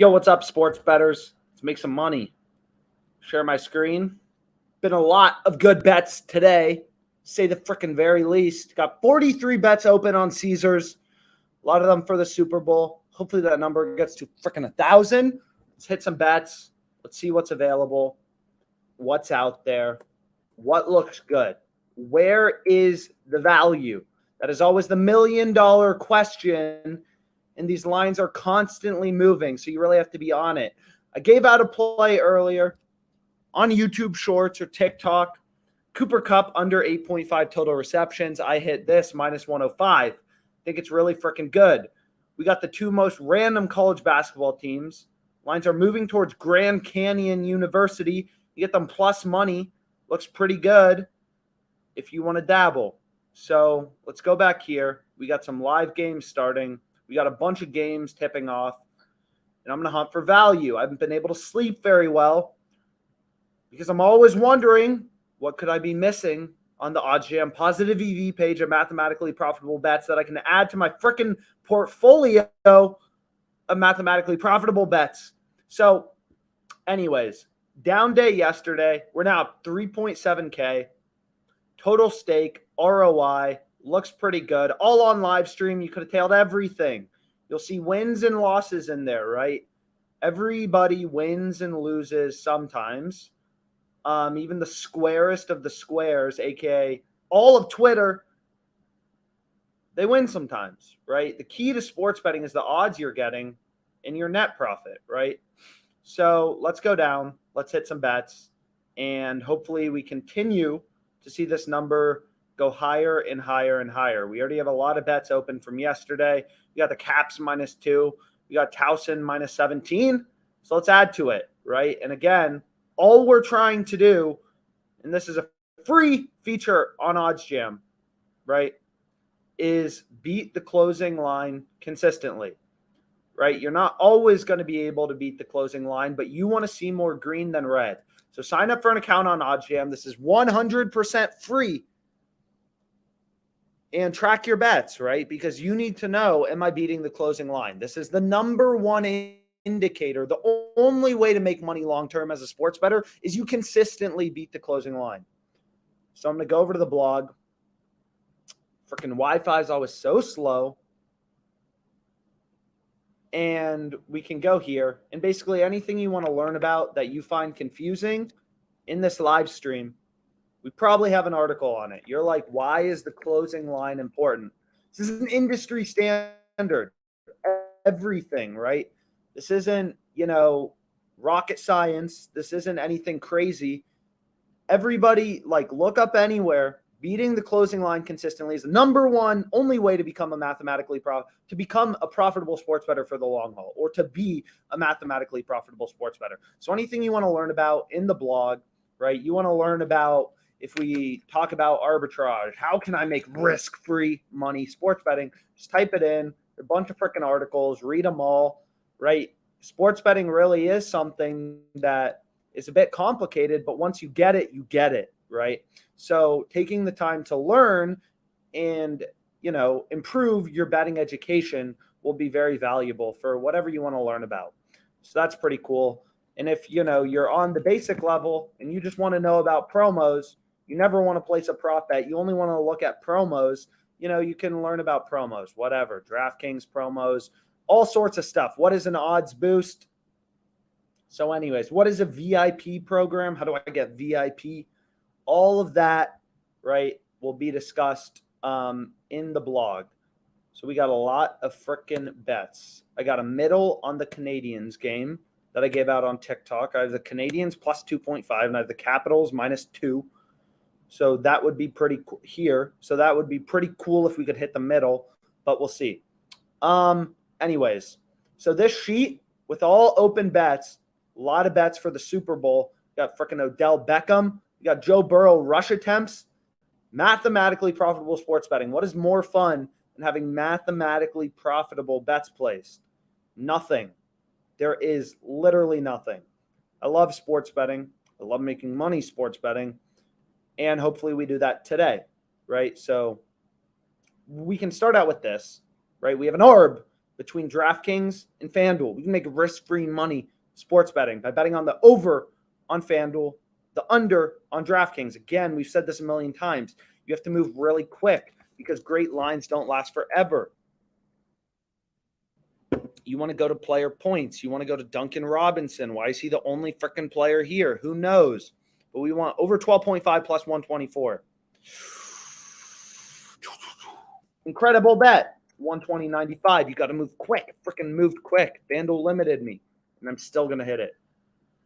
Yo, what's up, sports bettors? Let's make some money. Share my screen. Been a lot of good bets today, say the frickin' very least. Got 43 bets open on Caesars. A lot of them for the Super Bowl. Hopefully that number gets to frickin' 1,000. Let's hit some bets. Let's see what's available, what's out there, what looks good. Where is the value? That is always the $1,000,000 question. And these lines are constantly moving, so you really have to be on it. I gave out a play earlier on YouTube Shorts or TikTok. Cooper Kupp under 8.5 total receptions. I hit this minus 105. I think it's really freaking good. We got the two most random college basketball teams. Lines are moving towards Grand Canyon University. You get them plus money. Looks pretty good if you want to dabble. So let's go back here. We got some live games starting. We got a bunch of games tipping off, and I'm going to hunt for value. I haven't been able to sleep very well because I'm always wondering what could I be missing on the OddsJam positive EV page of mathematically profitable bets that I can add to my freaking portfolio of mathematically profitable bets. So anyways, down day yesterday. We're now up 3.7K. Total stake, ROI. Looks pretty good. All on live stream. You could have tailed everything. You'll see wins and losses in there, right? Everybody wins and loses sometimes. Even the squarest of the squares, aka all of Twitter, they win sometimes, right? The key to sports betting is the odds you're getting and your net profit, right? So let's go down. Let's hit some bets. And hopefully we continue to see this number go higher and higher and higher. We already have a lot of bets open from yesterday. We got the Caps -2. We got Towson -17. So let's add to it, right? And again, all we're trying to do, and this is a free feature on OddsJam, right, is beat the closing line consistently, right? You're not always going to be able to beat the closing line, but you want to see more green than red. So sign up for an account on OddsJam. This is 100% free. And track your bets, right? Because you need to know, am I beating the closing line? This is the number one indicator. The only way to make money long-term as a sports bettor is you consistently beat the closing line. So I'm going to go over to the blog. Freaking Wi-Fi is always so slow. And we can go here. And basically anything you want to learn about that you find confusing in this live stream, we probably have an article on it. You're like, why is the closing line important? This is an industry standard. Everything, right? This isn't, rocket science. This isn't anything crazy. Everybody, look up anywhere. Beating the closing line consistently is the number one only way to become to become a profitable sports bettor for the long haul, or to be a mathematically profitable sports bettor. So anything you want to learn about in the blog, right? You want to learn about, if we talk about arbitrage, how can I make risk-free money sports betting? Just type it in. A bunch of freaking articles. Read them all, right? Sports betting really is something that is a bit complicated, but once you get it, right? So taking the time to learn and, improve your betting education will be very valuable for whatever you want to learn about. So that's pretty cool. And if, you're on the basic level and you just want to know about promos, you never want to place a prop bet, you only want to look at promos, you can learn about promos, whatever, DraftKings promos, all sorts of stuff. What is an odds boost? So anyways, what is a VIP program? How do I get VIP? All of that, right, will be discussed in the blog. So we got a lot of freaking bets. I got a middle on the Canadians game that I gave out on TikTok. I have the Canadians plus 2.5, and I have the Capitals -2. So that would be pretty cool here. So that would be pretty cool if we could hit the middle, but we'll see. Anyways, so this sheet with all open bets, a lot of bets for the Super Bowl. You got freaking Odell Beckham. You got Joe Burrow rush attempts. Mathematically profitable sports betting. What is more fun than having mathematically profitable bets placed? Nothing. There is literally nothing. I love sports betting. I love making money sports betting. And hopefully we do that today, right? So we can start out with this, right? We have an ARB between DraftKings and FanDuel. We can make risk-free money sports betting by betting on the over on FanDuel, the under on DraftKings. Again, we've said this a million times. You have to move really quick because great lines don't last forever. You want to go to player points. You want to go to Duncan Robinson. Why is he the only freaking player here? Who knows? But we want over 12.5 plus 124. Incredible bet. 120.95. You got to move quick. Freaking moved quick. FanDuel limited me, and I'm still going to hit it.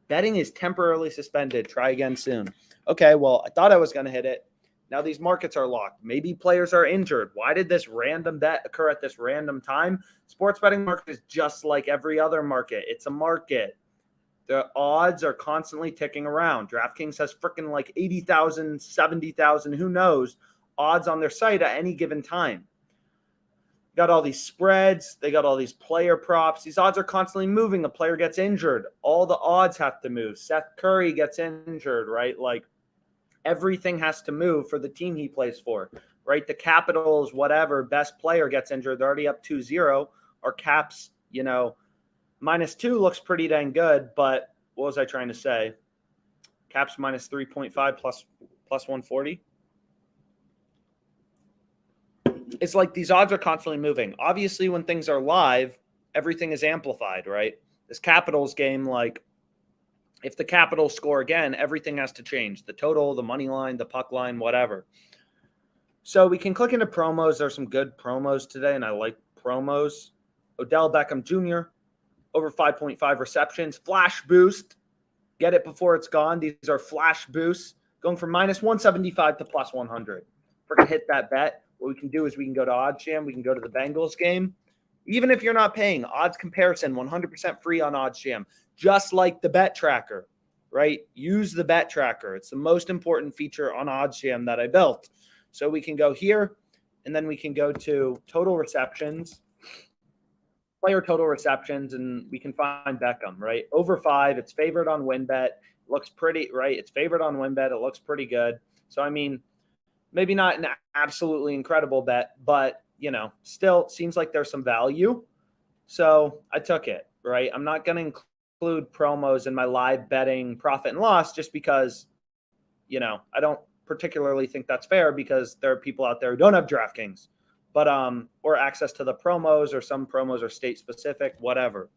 Betting is temporarily suspended. Try again soon. Okay, well, I thought I was going to hit it. Now these markets are locked. Maybe players are injured. Why did this random bet occur at this random time? Sports betting market is just like every other market. It's a market. The odds are constantly ticking around. DraftKings has freaking like 80,000, 70,000, who knows, odds on their site at any given time. Got all these spreads. They got all these player props. These odds are constantly moving. A player gets injured. All the odds have to move. Seth Curry gets injured, right? Like, everything has to move for the team he plays for, right? The Capitals, whatever, best player gets injured. They're already up 2-0. Our Caps, -2 looks pretty dang good, but what was I trying to say? Caps minus 3.5 plus 140. It's like these odds are constantly moving. Obviously, when things are live, everything is amplified, right? This Capitals game, like, if the Capitals score again, everything has to change. The total, the money line, the puck line, whatever. So we can click into promos. There's some good promos today, and I like promos. Odell Beckham Jr., over 5.5 receptions. Flash boost. Get it before it's gone. These are flash boosts. Going from minus 175 to plus 100. We're going to hit that bet. What we can do is we can go to OddsJam. We can go to the Bengals game. Even if you're not paying, odds comparison, 100% free on OddsJam. Just like the bet tracker, right? Use the bet tracker. It's the most important feature on OddsJam that I built. So we can go here, and then we can go to total receptions, player total receptions, and we can find Beckham, right? Over 5, it's favored on WinBet. Looks pretty, right? It's favored on WinBet. It looks pretty good. So, I mean, maybe not an absolutely incredible bet, but, still seems like there's some value. So I took it, right? I'm not going to include promos in my live betting profit and loss just because, I don't particularly think that's fair because there are people out there who don't have DraftKings, but or access to the promos, or some promos are state specific, whatever.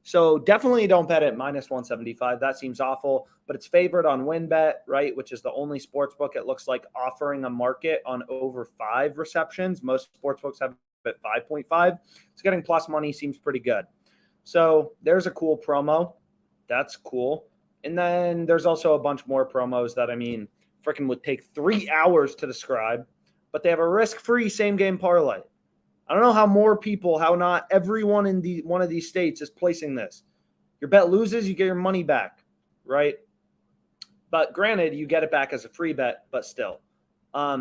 So definitely don't bet at minus 175. That seems awful, but it's favored on WinBet, right? Which is the only sports book it looks like offering a market on over 5 receptions. Most sports books have at 5.5. So getting plus money seems pretty good. So there's a cool promo. That's cool. And then there's also a bunch more promos that, freaking would take 3 hours to describe, but they have a risk-free same-game parlay. I don't know how not everyone in one of these states is placing this. Your bet loses, you get your money back, right? But granted, you get it back as a free bet, but still.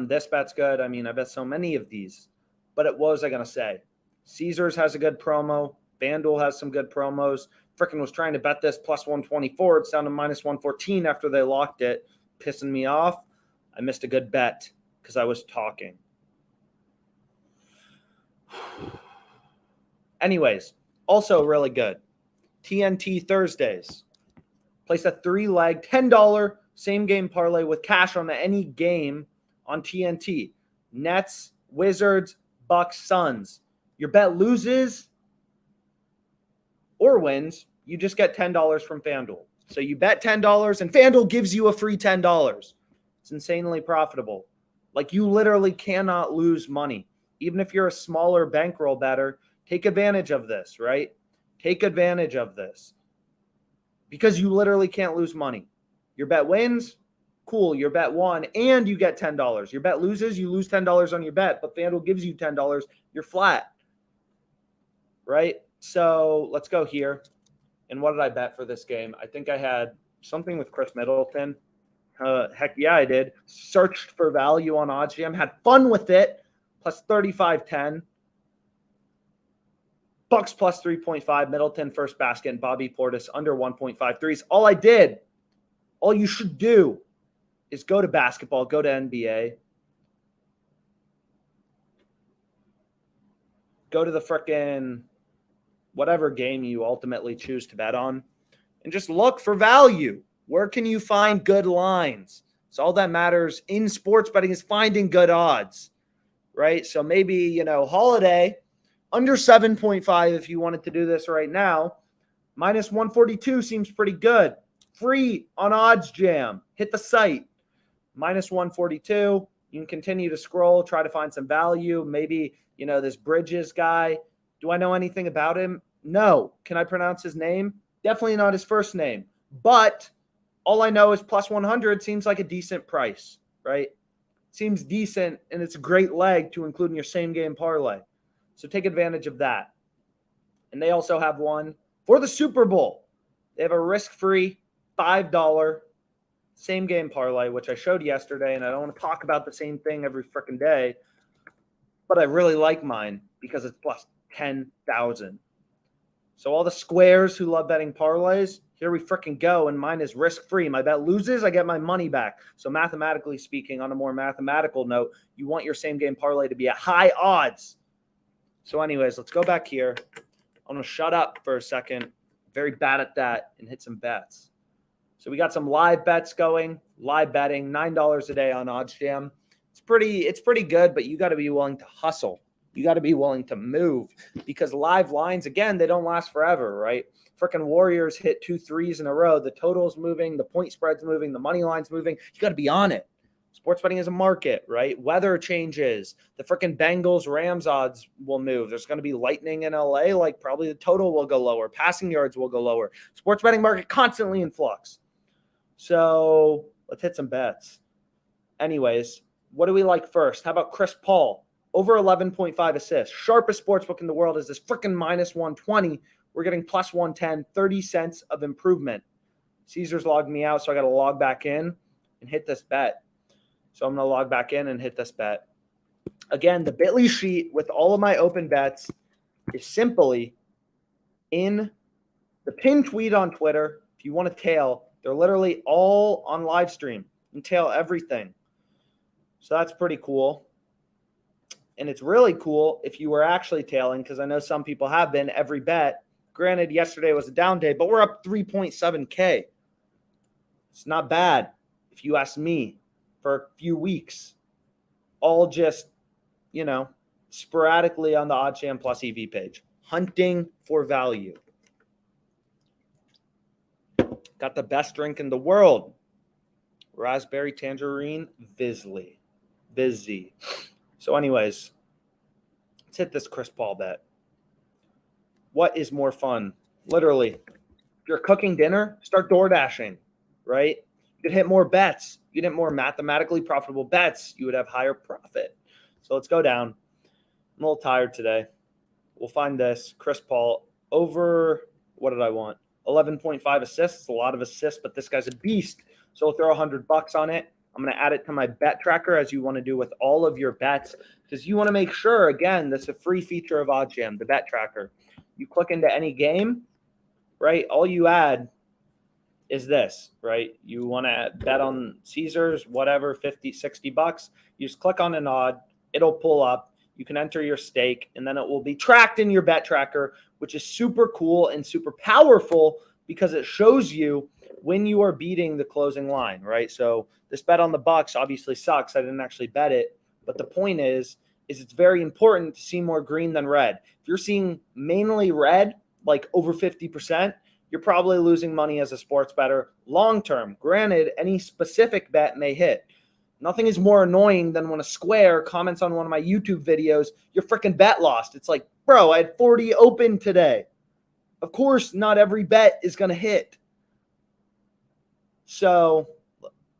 This bet's good. I bet so many of these. But what was I going to say? Caesars has a good promo. FanDuel has some good promos. Frickin' was trying to bet this plus 124. It's down to minus 114 after they locked it. Pissing me off. I missed a good bet because I was talking. Anyways, also really good. TNT Thursdays. Place a 3-leg, $10 same-game parlay with cash on any game on TNT. Nets, Wizards, Bucks, Suns. Your bet loses or wins, you just get $10 from FanDuel. So you bet $10 and FanDuel gives you a free $10. It's insanely profitable. Like, you literally cannot lose money. Even if you're a smaller bankroll bettor, take advantage of this, right? Take advantage of this. Because you literally can't lose money. Your bet wins, cool, your bet won, and you get $10. Your bet loses, you lose $10 on your bet, but FanDuel gives you $10, you're flat. Right? So let's go here. And what did I bet for this game? I think I had something with Chris Middleton. Heck yeah, I did. Searched for value on OddsJam. Had fun with it. Plus 35.10. Bucks plus 3.5. Middleton first basket. And Bobby Portis under 1.5 threes. All I did, all you should do is go to basketball, go to NBA. Go to the frickin' whatever game you ultimately choose to bet on, and just look for value. Where can you find good lines? So all that matters in sports betting is finding good odds, right? So maybe, Holiday under 7.5 if you wanted to do this right now. Minus 142 seems pretty good. Free on Odds Jam. Hit the site. Minus 142. You can continue to scroll, try to find some value. Maybe, this Bridges guy. Do I know anything about him? No. Can I pronounce his name? Definitely not his first name. But all I know is plus 100 seems like a decent price, right? Seems decent, and it's a great leg to include in your same game parlay. So take advantage of that. And they also have one for the Super Bowl. They have a risk-free $5 same game parlay, which I showed yesterday, and I don't want to talk about the same thing every freaking day, but I really like mine because it's plus 10,000. So all the squares who love betting parlays, here we freaking go, and mine is risk-free. My bet loses, I get my money back. So mathematically speaking, on a more mathematical note, you want your same game parlay to be at high odds. So anyways, let's go back here. I'm going to shut up for a second. Very bad at that, and hit some bets. So we got some live bets going, live betting, $9 a day on OddsJam. It's pretty good, but you got to be willing to hustle. You got to be willing to move because live lines, again, they don't last forever, right? Freaking Warriors hit 2 threes in a row. The total's moving, the point spread's moving, the money line's moving. You got to be on it. Sports betting is a market, right? Weather changes. The freaking Bengals Rams odds will move. There's going to be lightning in LA. Like probably the total will go lower. Passing yards will go lower. Sports betting market constantly in flux. So let's hit some bets. Anyways, what do we like first? How about Chris Paul? Over 11.5 assists. Sharpest sportsbook in the world is this freaking minus 120. We're getting plus 110, 30 cents of improvement. Caesars logged me out, so I got to log back in and hit this bet. So I'm going to log back in and hit this bet. Again, the Bitly sheet with all of my open bets is simply in the pinned tweet on Twitter. If you want to tail, they're literally all on live stream and tail everything. So that's pretty cool. And it's really cool if you were actually tailing, because I know some people have been every bet. Granted, yesterday was a down day, but we're up 3.7K. It's not bad if you ask me for a few weeks. All just, sporadically on the OddsJam Plus EV page. Hunting for value. Got the best drink in the world. Raspberry Tangerine Vizzy. So anyways, let's hit this Chris Paul bet. What is more fun? Literally, if you're cooking dinner, start door dashing, right? You could hit more bets. You could hit more mathematically profitable bets. You would have higher profit. So let's go down. I'm a little tired today. We'll find this. Chris Paul over, what did I want? 11.5 assists. It's a lot of assists, but this guy's a beast. So we'll throw $100 on it. I'm going to add it to my bet tracker, as you want to do with all of your bets, because you want to make sure, again, this is a free feature of OddsJam, the bet tracker. You click into any game, right? All you add is this, right? You want to bet on Caesars, whatever, 50, $60. You just click on an odd. It'll pull up. You can enter your stake, and then it will be tracked in your bet tracker, which is super cool and super powerful because it shows you when you are beating the closing line, right? So this bet on the Bucks obviously sucks. I didn't actually bet it. But the point is it's very important to see more green than red. If you're seeing mainly red, like over 50%, you're probably losing money as a sports bettor long term. Granted, any specific bet may hit. Nothing is more annoying than when a square comments on one of my YouTube videos, your freaking bet lost. It's like, bro, I had 40 open today. Of course, not every bet is going to hit. So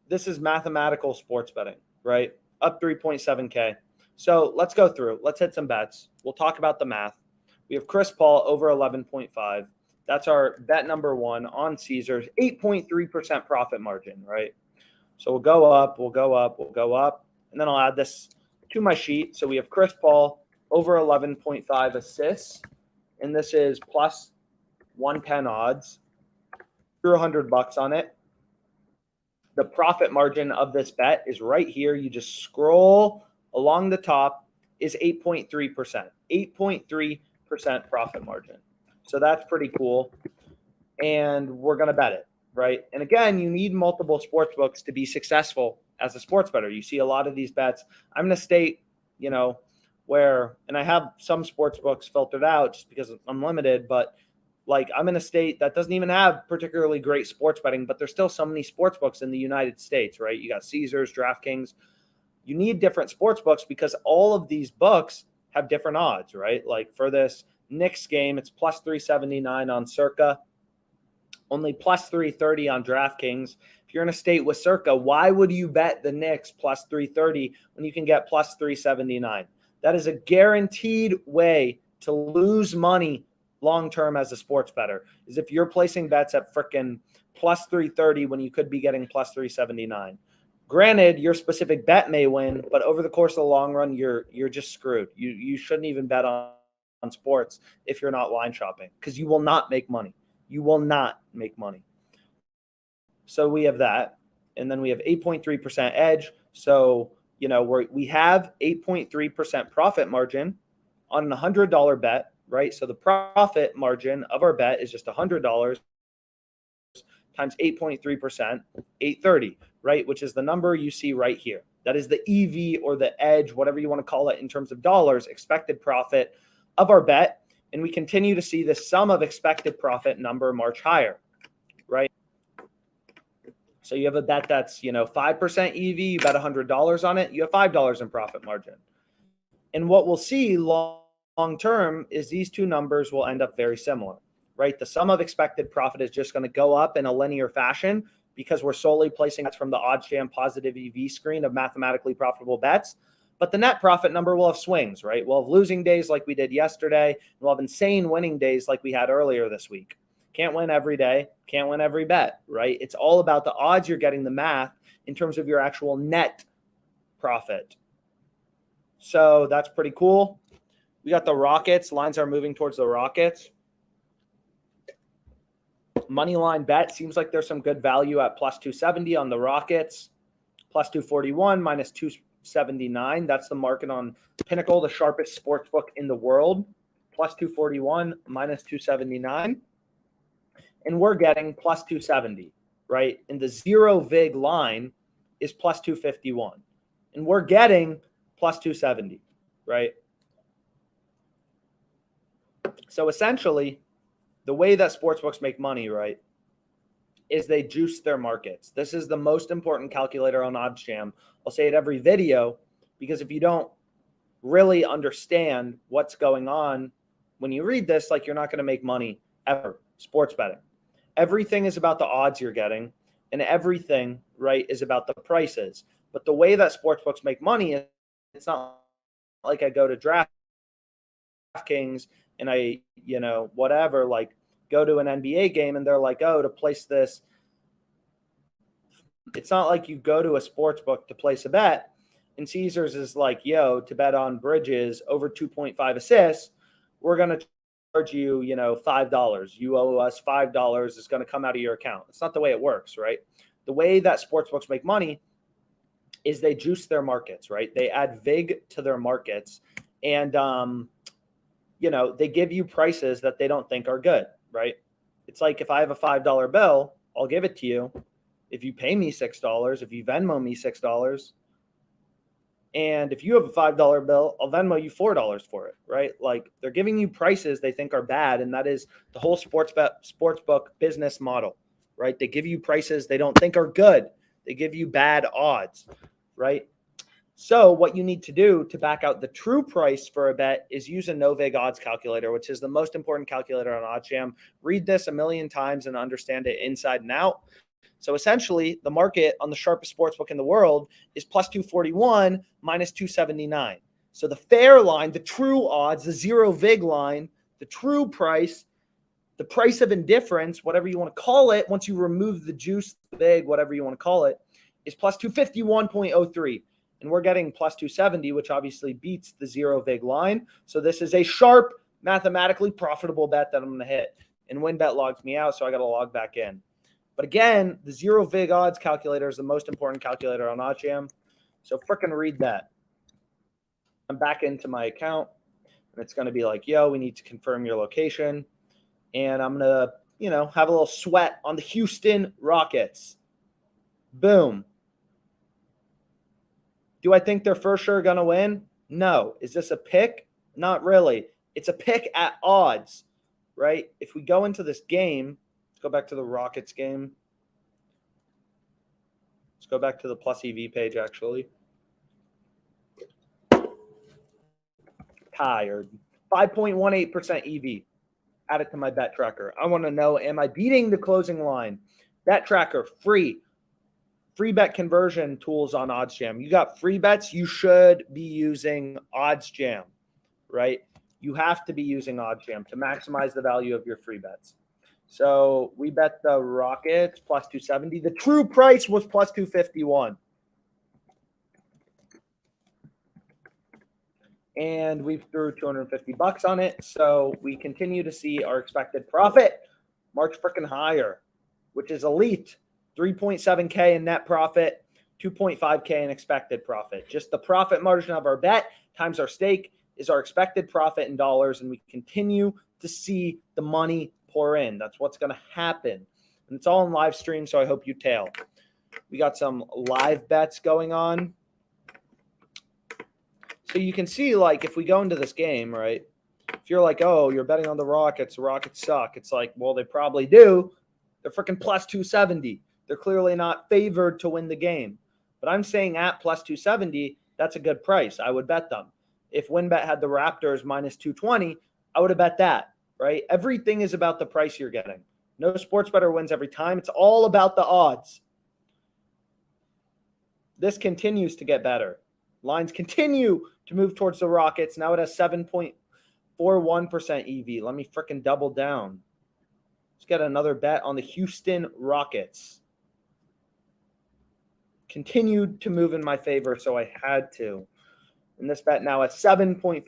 this is mathematical sports betting, right? Up 3.7K. So let's go through. Let's hit some bets. We'll talk about the math. We have Chris Paul over 11.5. That's our bet number one on Caesars. 8.3% profit margin, right? So we'll go up, and then I'll add this to my sheet. So we have Chris Paul over 11.5 assists, and this is plus 110 odds. Threw $100 on it. The profit margin of this bet is right here. You just scroll along the top, is 8.3%. 8.3% profit margin. So that's pretty cool. And we're going to bet it, right? And again, you need multiple sports books to be successful as a sports bettor. You see a lot of these bets. I'm in a state, where, and I have some sports books filtered out just because I'm limited, but like I'm in a state that doesn't even have particularly great sports betting, but there's still so many sports books in the United States, right? You got Caesars, DraftKings. You need different sports books because all of these books have different odds, right? Like for this Knicks game, it's plus 379 on Circa, only plus 330 on DraftKings. If you're in a state with Circa, why would you bet the Knicks plus 330 when you can get plus 379? That is a guaranteed way to lose money long-term as a sports bettor, is if you're placing bets at frickin' plus 330 when you could be getting plus 379. Granted, your specific bet may win, but over the course of the long run, you're just screwed. You shouldn't even bet on sports if you're not line shopping because you will not make money. You will not make money. So we have that. And then we have 8.3% edge. So, we have 8.3% profit margin on a $100 bet, right? So the profit margin of our bet is just $100 times 8.3%, 830, right? Which is the number you see right here. That is the EV or the edge, whatever you want to call it in terms of dollars, expected profit of our bet. And we continue to see the sum of expected profit number march higher, right? So you have a bet that's, 5% EV, you bet $100 on it, you have $5 in profit margin. And what we'll see long term is these two numbers will end up very similar, right? The sum of expected profit is just going to go up in a linear fashion because we're solely placing bets from the OddsJam positive EV screen of mathematically profitable bets. But the net profit number will have swings, right? We'll have losing days like we did yesterday. We'll have insane winning days like we had earlier this week. Can't win every day. Can't win every bet, right? It's all about the odds you're getting, the math in terms of your actual net profit. So that's pretty cool. We got the Rockets. Lines are moving towards the Rockets. Money line bet seems like there's some good value at plus 270 on the Rockets. Plus 241, minus 279. That's the market on Pinnacle, the sharpest sports book in the world. Plus 241, minus 279. And we're getting plus 270, right? And the zero vig line is plus 251. And we're getting plus 270, right? So essentially, the way that sportsbooks make money, right, is they juice their markets. This is the most important calculator on OddsJam. I'll say it every video because if you don't really understand what's going on when you read this, like you're not going to make money ever. Sports betting. Everything is about the odds you're getting, and everything, right, is about the prices. But the way that sportsbooks make money is it's not like I go to DraftKings and I, whatever, like go to an NBA game and they're like, oh, to place this. It's not like you go to a sports book to place a bet and Caesars is like, yo, to bet on Bridges over 2.5 assists, we're going to charge you, $5. You owe us $5. It's going to come out of your account. It's not the way it works, right? The way that sports books make money is they juice their markets, right? They add vig to their markets and, they give you prices that they don't think are good, right? It's like if I have a $5 bill, I'll give it to you. If you pay me $6, if you Venmo me $6, and if you have a $5 bill, I'll Venmo you $4 for it, right? Like they're giving you prices they think are bad, and that is the whole sportsbook business model, right? They give you prices they don't think are good. They give you bad odds, right? So what you need to do to back out the true price for a bet is use a no-vig odds calculator, which is the most important calculator on OddsJam. Read this a million times and understand it inside and out. So essentially, the market on the sharpest sportsbook in the world is plus 241 minus 279. So the fair line, the true odds, the zero vig line, the true price, the price of indifference, whatever you want to call it, once you remove the juice, the vig, whatever you want to call it, is plus 251.03. And we're getting plus 270, which obviously beats the zero vig line. So this is a sharp, mathematically profitable bet that I'm going to hit. And WinBet logs me out, so I got to log back in. But again, the zero vig odds calculator is the most important calculator on OddsJam. So frickin' read that. I'm back into my account, and it's going to be like, yo, we need to confirm your location. And I'm going to, have a little sweat on the Houston Rockets. Boom. Do I think they're for sure going to win? No. Is this a pick? Not really. It's a pick at odds, right? If we go into this game, let's go back to the Rockets game. Let's go back to the plus EV page, actually. Tired. 5.18% EV. Add it to my bet tracker. I want to know, am I beating the closing line? Bet tracker, free. Free bet conversion tools on OddsJam. You got free bets, you should be using OddsJam, right? You have to be using OddsJam to maximize the value of your free bets. So we bet the Rockets plus 270. The true price was plus 251. And we threw $250 on it. So we continue to see our expected profit march freaking higher, which is elite. 3.7K in net profit, 2.5K in expected profit. Just the profit margin of our bet times our stake is our expected profit in dollars, and we continue to see the money pour in. That's what's going to happen. And it's all in live stream, so I hope you tail. We got some live bets going on. So you can see, like, if we go into this game, right, if you're like, oh, you're betting on the Rockets suck. It's like, well, they probably do. They're freaking plus 270. They're clearly not favored to win the game. But I'm saying at plus 270, that's a good price. I would bet them. If WinBet had the Raptors minus 220, I would have bet that, right? Everything is about the price you're getting. No sports bettor wins every time. It's all about the odds. This continues to get better. Lines continue to move towards the Rockets. Now it has 7.41% EV. Let me freaking double down. Let's get another bet on the Houston Rockets. Continued to move in my favor, so I had to. And this bet now at 7.41%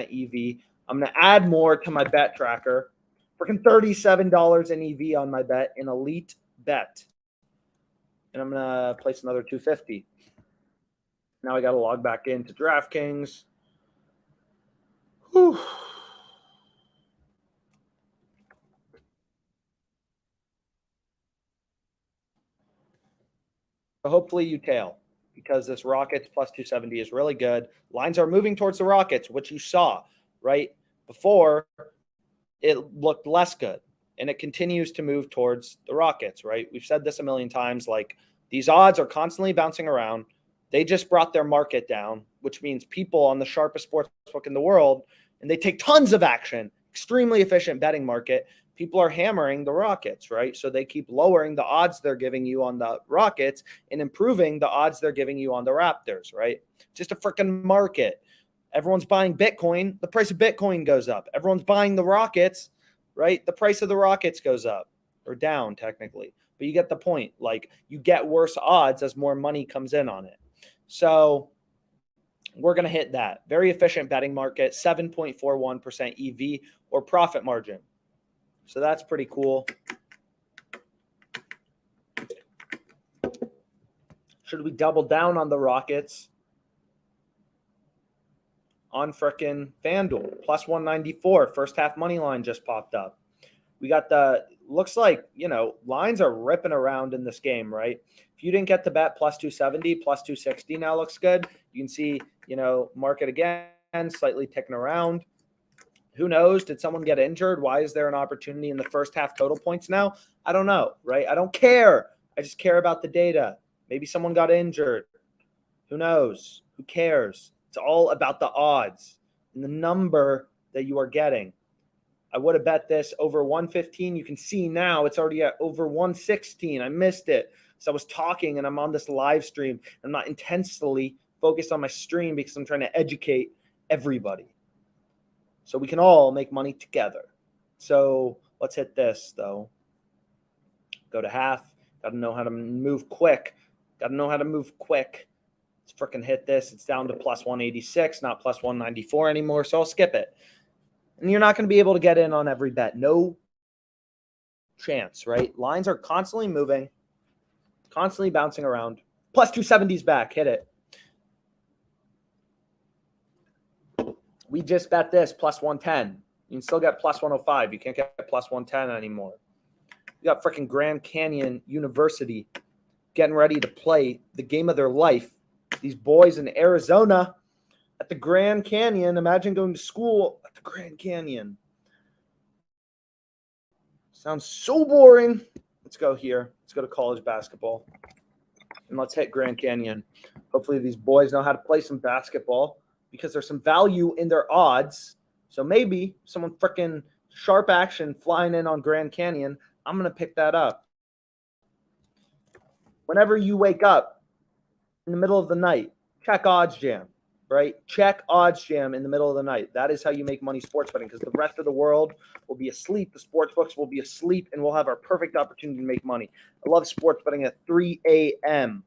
EV. I'm going to add more to my bet tracker. Freaking $37 in EV on my bet, an elite bet. And I'm going to place another $250. Now I got to log back into DraftKings. Whew. So hopefully you tail, because this Rockets plus 270 is really good. Lines are moving towards the Rockets, which you saw, right? Before, it looked less good, and it continues to move towards the Rockets, right? We've said this a million times, like, these odds are constantly bouncing around. They just brought their market down, which means people on the sharpest sportsbook in the world, and they take tons of action, extremely efficient betting market. People are hammering the Rockets, right? So they keep lowering the odds they're giving you on the Rockets and improving the odds they're giving you on the Raptors, right? Just a freaking market. Everyone's buying Bitcoin. The price of Bitcoin goes up. Everyone's buying the Rockets, right? The price of the Rockets goes up, or down technically. But you get the point. Like, you get worse odds as more money comes in on it. So we're going to hit that. Very efficient betting market, 7.41% EV or profit margin. So that's pretty cool. Should we double down on the Rockets? On frickin' FanDuel, plus 194. First half money line just popped up. We got looks like, lines are ripping around in this game, right? If you didn't get the bet, plus 270, plus 260 now looks good. You can see, market again, slightly ticking around. Who knows? Did someone get injured? Why is there an opportunity in the first half total points now? I don't know, right? I don't care. I just care about the data. Maybe someone got injured. Who knows? Who cares? It's all about the odds and the number that you are getting. I would have bet this over 115. You can see now it's already at over 116. I missed it. So I was talking and I'm on this live stream. I'm not intensely focused on my stream because I'm trying to educate everybody, so we can all make money together. So let's hit this, though. Go to half. Got to know how to move quick. Let's freaking hit this. It's down to plus 186, not plus 194 anymore, so I'll skip it. And you're not going to be able to get in on every bet. No chance, right? Lines are constantly moving, constantly bouncing around. Plus 270's back. Hit it. We just bet this plus 110. You can still get plus 105. You can't get plus 110 anymore. You got freaking Grand Canyon University getting ready to play the game of their life. These boys in Arizona at the Grand Canyon. Imagine going to school at the Grand Canyon. Sounds so boring. Let's go here. Let's go to college basketball. And let's hit Grand Canyon. Hopefully these boys know how to play some basketball because there's some value in their odds. So maybe someone freaking sharp action flying in on Grand Canyon, I'm going to pick that up. Whenever you wake up in the middle of the night, check Odds Jam, right? Check Odds Jam in the middle of the night. That is how you make money sports betting because the rest of the world will be asleep. The sports books will be asleep, and we'll have our perfect opportunity to make money. I love sports betting at 3 a.m.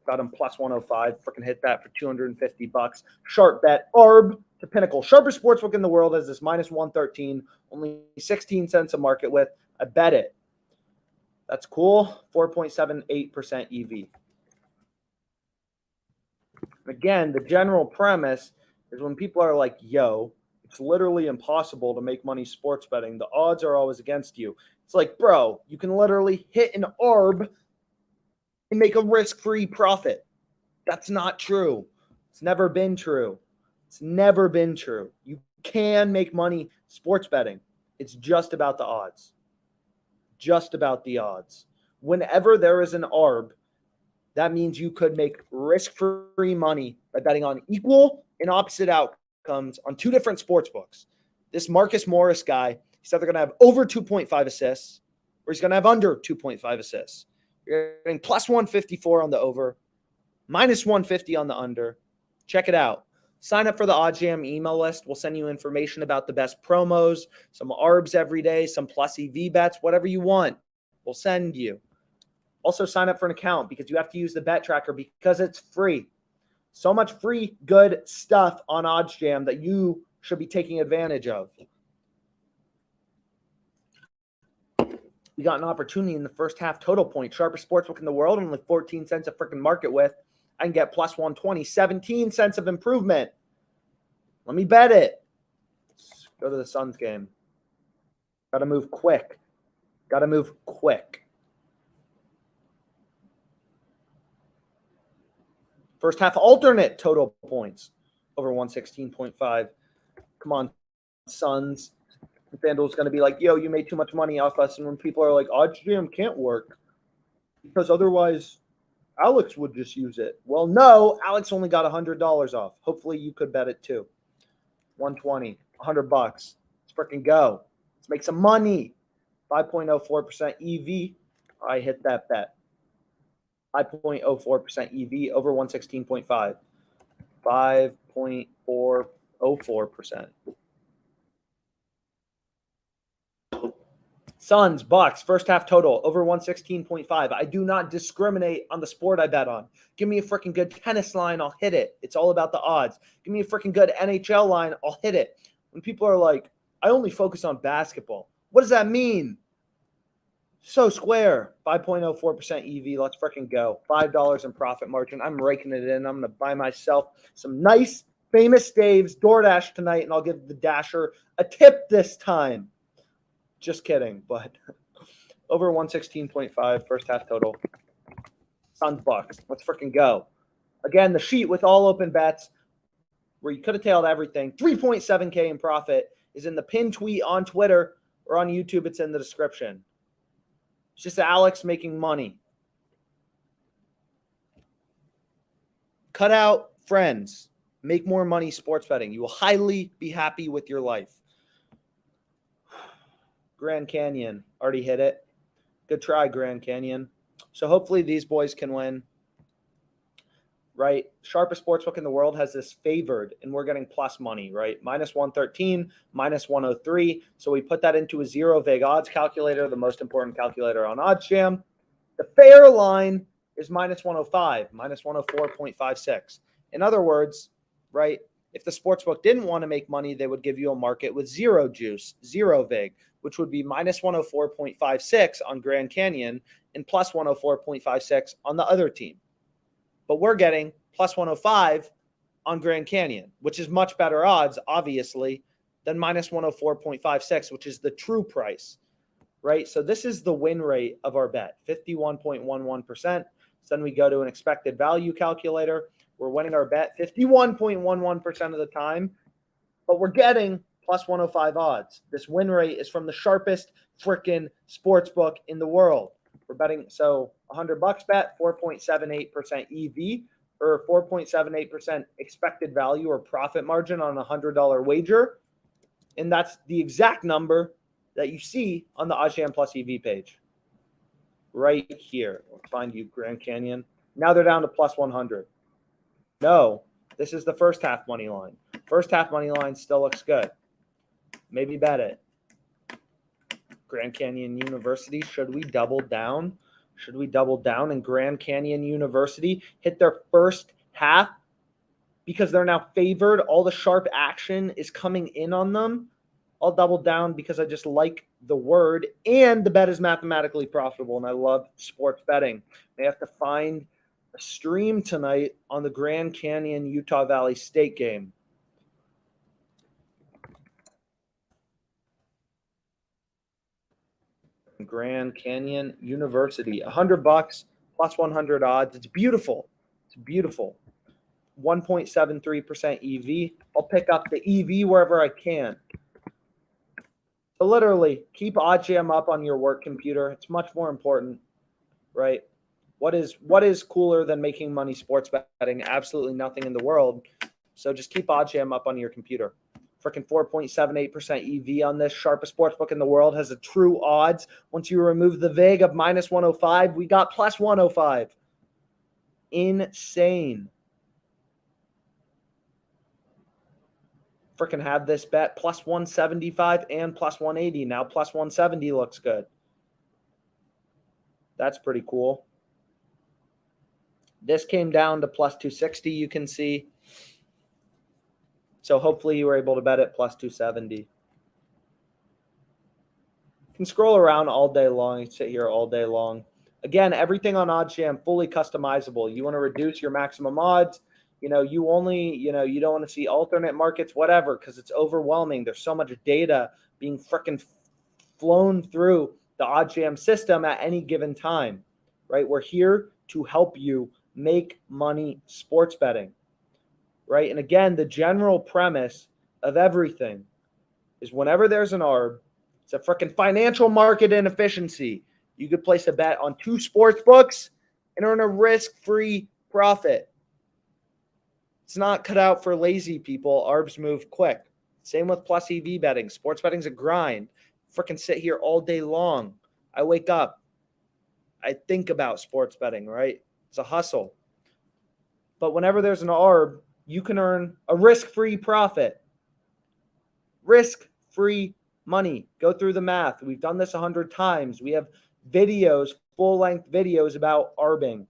Got them plus 105. Freaking hit that for $250. Sharp bet. Arb to Pinnacle. Sharpest sportsbook in the world has this minus 113. Only 16 cents a market with. I bet it. That's cool. 4.78% EV. Again, the general premise is when people are like, yo, it's literally impossible to make money sports betting. The odds are always against you. It's like, bro, you can literally hit an ARB and make a risk-free profit. That's not true. It's never been true. It's never been true. You can make money sports betting. It's just about the odds. Just about the odds. Whenever there is an ARB, that means you could make risk-free money by betting on equal and opposite outcomes on two different sports books. This Marcus Morris guy, he's either going to have over 2.5 assists or he's going to have under 2.5 assists. You're getting plus 154 on the over, minus 150 on the under. Check it out. Sign up for the OddsJam email list. We'll send you information about the best promos, some ARBs every day, some plus EV bets, whatever you want. We'll send you. Also sign up for an account because you have to use the bet tracker because it's free. So much free good stuff on OddsJam that you should be taking advantage of. We got an opportunity in the first half total point. Sharpest sportsbook in the world, only 14 cents a freaking market with. I can get plus 120, 17 cents of improvement. Let me bet it. Let's go to the Suns game. Got to move quick. Got to move quick. First half alternate total points over 116.5. Come on, Suns. FanDuel's going to be like, yo, you made too much money off us. And when people are like, OddsJam can't work because otherwise Alex would just use it. Well, no, Alex only got $100 off. Hopefully you could bet it too. 120, $100. Let's freaking go. Let's make some money. 5.04% EV. I hit that bet. 5.04% EV over 116.5. 5.404%. Suns, Bucks, first half total, over 116.5. I do not discriminate on the sport I bet on. Give me a freaking good tennis line, I'll hit it. It's all about the odds. Give me a freaking good NHL line, I'll hit it. When people are like, I only focus on basketball. What does that mean? So square, 5.04% EV. Let's freaking go. $5 in profit margin. I'm raking it in. I'm going to buy myself some nice, famous Dave's DoorDash tonight, and I'll give the Dasher a tip this time. Just kidding, but over 116.5 first half total. Suns Bucks. Let's freaking go. Again, the sheet with all open bets where you could have tailed everything. 3.7K in profit is in the pinned tweet on Twitter or on YouTube. It's in the description. It's just Alex making money. Cut out friends. Make more money sports betting. You will highly be happy with your life. Grand Canyon. Already hit it. Good try, Grand Canyon. So hopefully these boys can win. Right? Sharpest sportsbook in the world has this favored, and we're getting plus money, right? Minus 113, minus 103. So we put that into a zero vig odds calculator, the most important calculator on OddsJam. The fair line is minus 105, minus 104.56. In other words, right, if the sportsbook didn't want to make money, they would give you a market with zero juice, zero vig, which would be minus 104.56 on Grand Canyon and plus 104.56 on the other team. But we're getting plus 105 on Grand Canyon, which is much better odds, obviously, then minus 104.56, which is the true price, right? So this is the win rate of our bet, 51.11%. So then we go to an expected value calculator. We're winning our bet 51.11% of the time, but we're getting plus 105 odds. This win rate is from the sharpest freaking sports book in the world. We're betting, so $100 bet, 4.78% EV, or 4.78% expected value or profit margin on a $100 wager. And that's the exact number that you see on the OddsJam Plus EV page. Right here. Let's find you, Grand Canyon. Now they're down to plus 100. No, this is the first half money line. First half money line still looks good. Maybe bet it. Grand Canyon University, should we double down? Should we double down and Grand Canyon University hit their first half because they're now favored? All the sharp action is coming in on them. I'll double down because I just like the word, and the bet is mathematically profitable, and I love sports betting. They have to find a stream tonight on the Grand Canyon Utah Valley State game. Grand Canyon University, $100 plus 100 odds. It's beautiful. It's beautiful. 1.73% EV. I'll pick up the EV wherever I can. So literally, keep OddsJam up on your work computer. It's much more important, right? What is cooler than making money sports betting? Absolutely nothing in the world. So just keep OddsJam up on your computer. Freaking 4.78% EV on this. Sharpest sportsbook in the world, has a true odds. Once you remove the VIG of minus 105, we got plus 105. Insane. Freaking have this bet plus 175 and plus 180. Now plus 170 looks good. That's pretty cool. This came down to plus 260, you can see. So hopefully you were able to bet it plus 270. You can scroll around all day long. You can sit here all day long. Again, everything on OddsJam fully customizable. You want to reduce your maximum odds. You don't want to see alternate markets, whatever, because it's overwhelming. There's so much data being freaking flown through the OddsJam system at any given time, right? We're here to help you make money sports betting, right? And again, the general premise of everything is whenever there's an ARB, it's a freaking financial market inefficiency. You could place a bet on 2 sports books and earn a risk-free profit. It's not cut out for lazy people. ARBs move quick. Same with plus EV betting. Sports betting's a grind. Freaking sit here all day long. I wake up. I think about sports betting, right? It's a hustle. But whenever there's an ARB, you can earn a risk-free profit. Risk-free money. Go through the math. We've done this 100 times. We have videos, full-length videos about ARBing.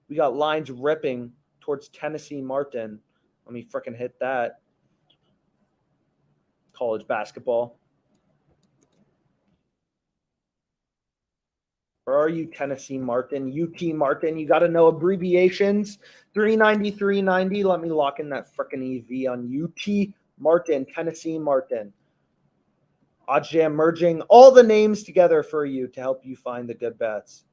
We got lines ripping towards Tennessee Martin. Let me freaking hit that. College basketball. Where are you, Tennessee Martin? UT Martin. You got to know abbreviations. 390, 390. Let me lock in that freaking EV on UT Martin, Tennessee Martin. OddsJam merging all the names together for you to help you find the good bets.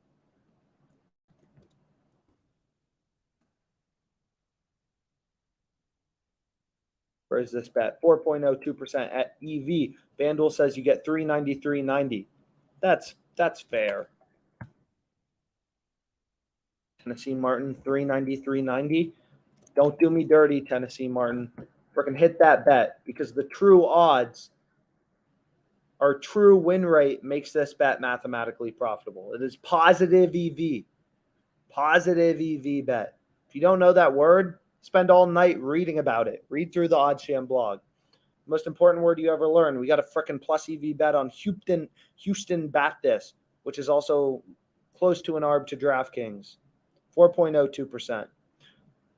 Where is this bet? 4.02% at EV. FanDuel says you get 390, 390. That's fair. Tennessee Martin, 390, 390. Don't do me dirty, Tennessee Martin. Freaking hit that bet because the true odds, our true win rate makes this bet mathematically profitable. It is positive EV. Positive EV bet. If you don't know that word, spend all night reading about it. Read through the OddsJam blog. Most important word you ever learn. We got a freaking plus EV bet on Houston Baptist, which is also close to an ARB to DraftKings. 4.02%.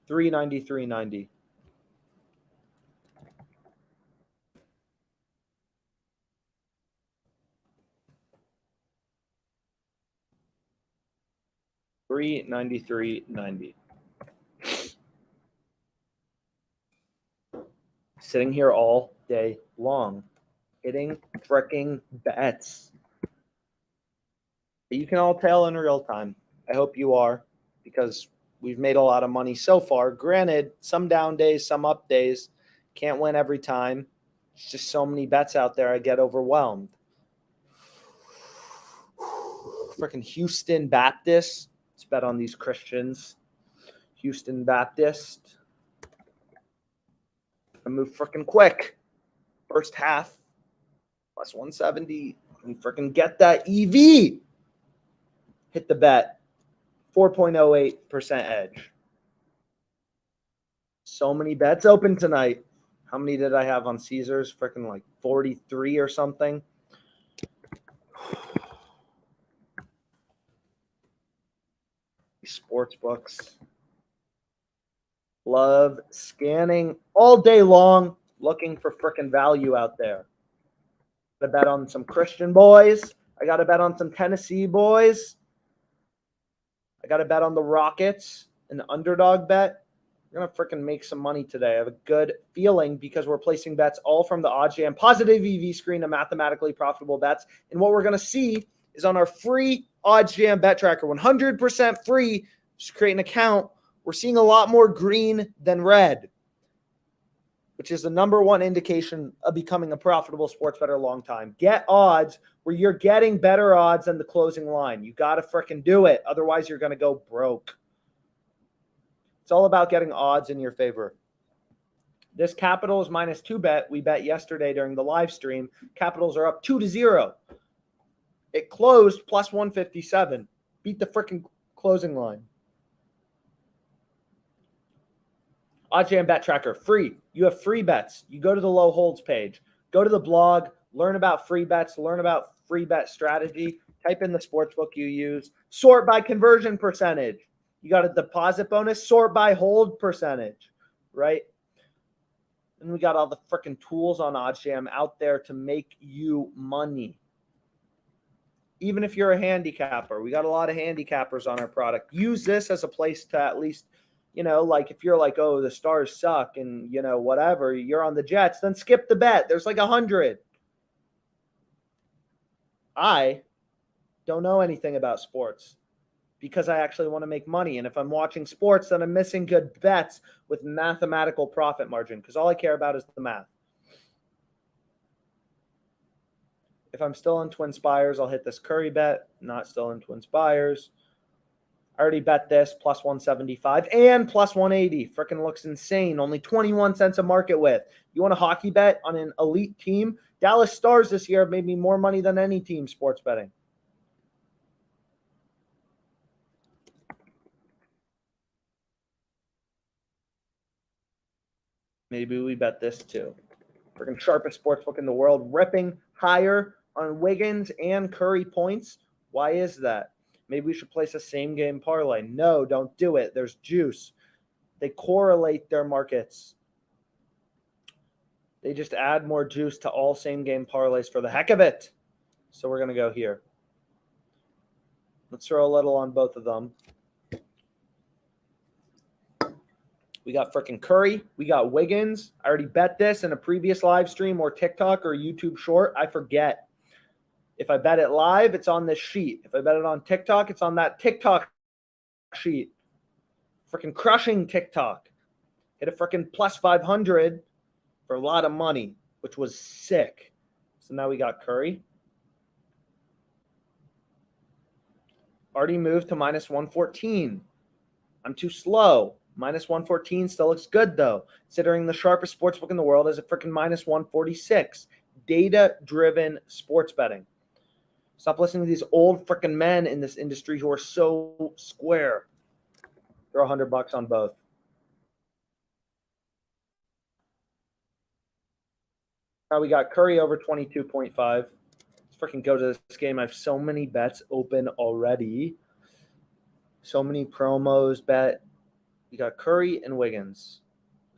390, 390. $393.90. sitting here all day long, hitting freaking bets. You can all tell in real time. I hope you are, because we've made a lot of money so far. Granted, some down days, some up days. Can't win every time. There's just so many bets out there, I get overwhelmed. Freaking Houston Baptist. Let's bet on these Christians. Houston Baptist. I move freaking quick. First half. Plus 170. And freaking get that EV. Hit the bet. 4.08% edge. So many bets open tonight. How many did I have on Caesars? Freaking like 43 or something. Sports books. Love scanning all day long, looking for freaking value out there. Got to bet on some Christian boys. I got to bet on some Tennessee boys. I got to bet on the Rockets, an underdog bet. We're going to freaking make some money today. I have a good feeling because we're placing bets all from the OddsJam positive EV screen of mathematically profitable bets. And what we're going to see is on our free OddsJam bet tracker, 100% free, just create an account. We're seeing a lot more green than red, which is the number one indication of becoming a profitable sports bettor long time. Get odds where you're getting better odds than the closing line. You got to freaking do it. Otherwise, you're going to go broke. It's all about getting odds in your favor. This Capitals -2 bet we bet yesterday during the live stream. Capitals are up 2-0. It closed plus 157. Beat the freaking closing line. OddsJam Bet Tracker, free. You have free bets. You go to the low holds page. Go to the blog. Learn about free bets. Learn about free bet strategy. Type in the sportsbook you use. Sort by conversion percentage. You got a deposit bonus. Sort by hold percentage, right? And we got all the freaking tools on OddsJam out there to make you money. Even if you're a handicapper, we got a lot of handicappers on our product. Use this as a place to at least, like if you're like, oh, the Stars suck and, whatever, you're on the Jets, then skip the bet. There's like 100. I don't know anything about sports because I actually want to make money. And if I'm watching sports, then I'm missing good bets with mathematical profit margin because all I care about is the math. If I'm still in Twin Spires, I'll hit this Curry bet. Not still in Twin Spires. I already bet this plus 175 and plus 180. Freaking looks insane. Only 21 cents a market with. You want a hockey bet on an elite team? Dallas Stars this year have made me more money than any team sports betting. Maybe we bet this too. Freaking sharpest sportsbook in the world, ripping higher on Wiggins and Curry points. Why is that? Maybe we should place a same game parlay. No, don't do it. There's juice. They correlate their markets. They just add more juice to all same game parlays for the heck of it. So we're going to go here. Let's throw a little on both of them. We got freaking Curry. We got Wiggins. I already bet this in a previous live stream or TikTok or YouTube short. I forget. If I bet it live, it's on this sheet. If I bet it on TikTok, it's on that TikTok sheet. Freaking crushing TikTok. Hit a freaking plus 500 for a lot of money, which was sick. So now we got Curry. Already moved to minus 114. I'm too slow. Minus 114 still looks good, though, considering the sharpest sportsbook in the world is a freaking minus 146. Data-driven sports betting. Stop listening to these old freaking men in this industry who are so square. Throw $100 on both. Now we got Curry over 22.5. Let's freaking go to this game. I have so many bets open already. So many promos bet. We got Curry and Wiggins.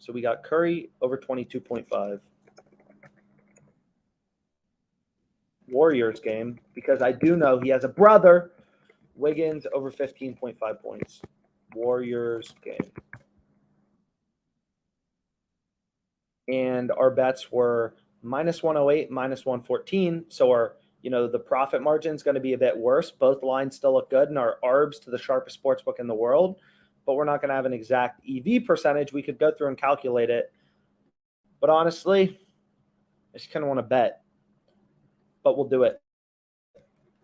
So we got Curry over 22.5. Warriors game, because I do know he has a brother. Wiggins over 15.5 points. Warriors game. and our bets were minus 108, minus 114. So our, the profit margin is going to be a bit worse. Both lines still look good, and our ARBs to the sharpest sportsbook in the world, but we're not going to have an exact EV percentage. We could go through and calculate it, but honestly, I just kind of want to bet, but we'll do it.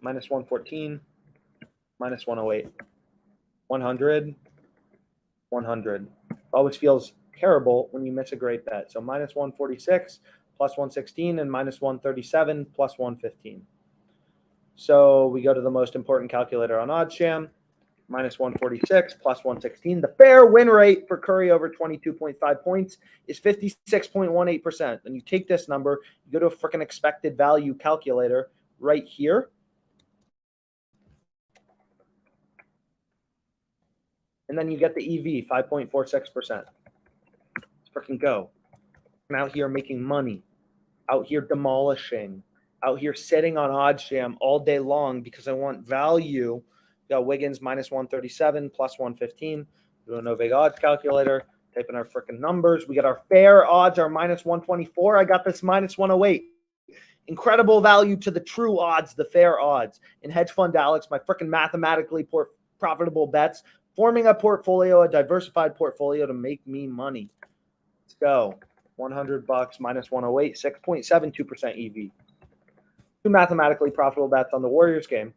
Minus 114, minus 108, 100, 100. Always feels terrible when you miss a great bet. So minus 146, plus 116, and minus 137, plus 115. So we go to the most important calculator on OddsJam. Minus 146, plus 116. The fair win rate for Curry over 22.5 points is 56.18%. And you take this number, you go to a freaking expected value calculator right here. And then you get the EV, 5.46%. Let's freaking go. I'm out here making money, out here demolishing, out here sitting on OddsJam all day long because I want value. We got Wiggins minus 137, plus 115. Do a no big odds calculator, type in our freaking numbers. We got our fair odds are minus 124. I got this minus 108. Incredible value to the true odds, the fair odds. In Hedge Fund Alex, my freaking mathematically profitable bets, forming a portfolio, a diversified portfolio to make me money. Let's go. $100 minus 108, 6.72% EV. Two mathematically profitable bets on the Warriors game.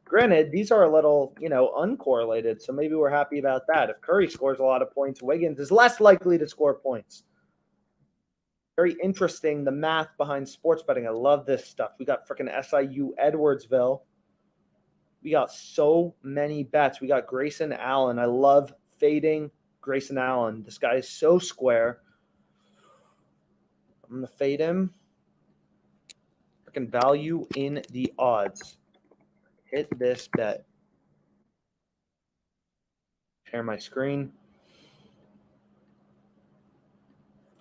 Granted, these are a little, uncorrelated, so maybe we're happy about that. If Curry scores a lot of points, Wiggins is less likely to score points. Very interesting, the math behind sports betting. I love this stuff. We got freaking SIU Edwardsville. We got so many bets. We got Grayson Allen. I love fading Grayson Allen. This guy is so square. I'm going to fade him. Freaking value in the odds. Hit this bet. Share my screen.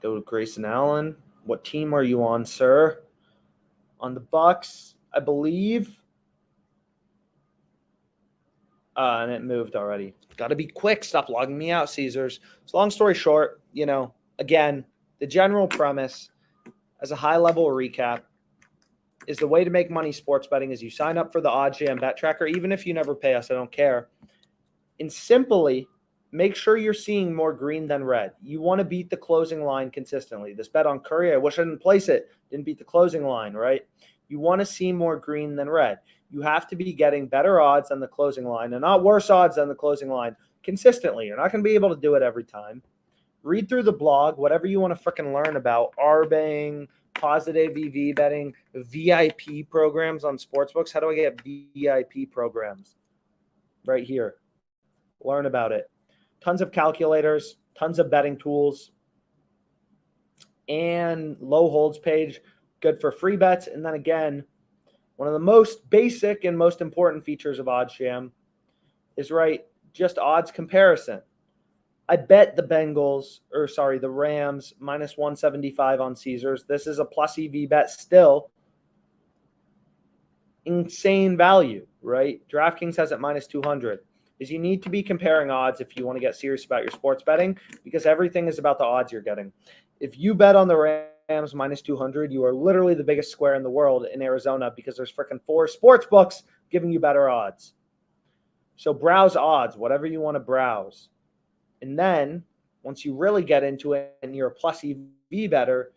Go to Grayson Allen. What team are you on, sir? On the Bucks, I believe. And it moved already. Got to be quick. Stop logging me out, Caesars. So long story short, again, the general premise as a high-level recap is the way to make money sports betting is you sign up for the OddsJam bet tracker, even if you never pay us, I don't care. And simply make sure you're seeing more green than red. You want to beat the closing line consistently. This bet on Curry, I wish I didn't place it. Didn't beat the closing line, right? You want to see more green than red. You have to be getting better odds than the closing line and not worse odds than the closing line consistently. You're not going to be able to do it every time. Read through the blog, whatever you want to freaking learn about arbing, positive EV betting, VIP programs on sportsbooks. How do I get VIP programs? Right here. Learn about it. Tons of calculators, tons of betting tools, and low holds page. Good for free bets. And then again, one of the most basic and most important features of OddsJam is just odds comparison. I bet the the Rams minus 175 on Caesars. This is a plus EV bet still. Insane value, right? DraftKings has it minus 200. You need to be comparing odds if you want to get serious about your sports betting because everything is about the odds you're getting. If you bet on the Rams minus 200, you are literally the biggest square in the world in Arizona because there's freaking 4 sports books giving you better odds. So browse odds, whatever you want to browse. And then once you really get into it and you're a plus EV better,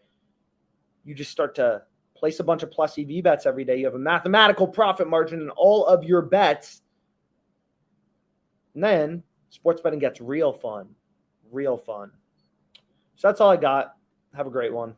you just start to place a bunch of plus EV bets every day. You have a mathematical profit margin in all of your bets. And then sports betting gets real fun. Real fun. So that's all I got. Have a great one.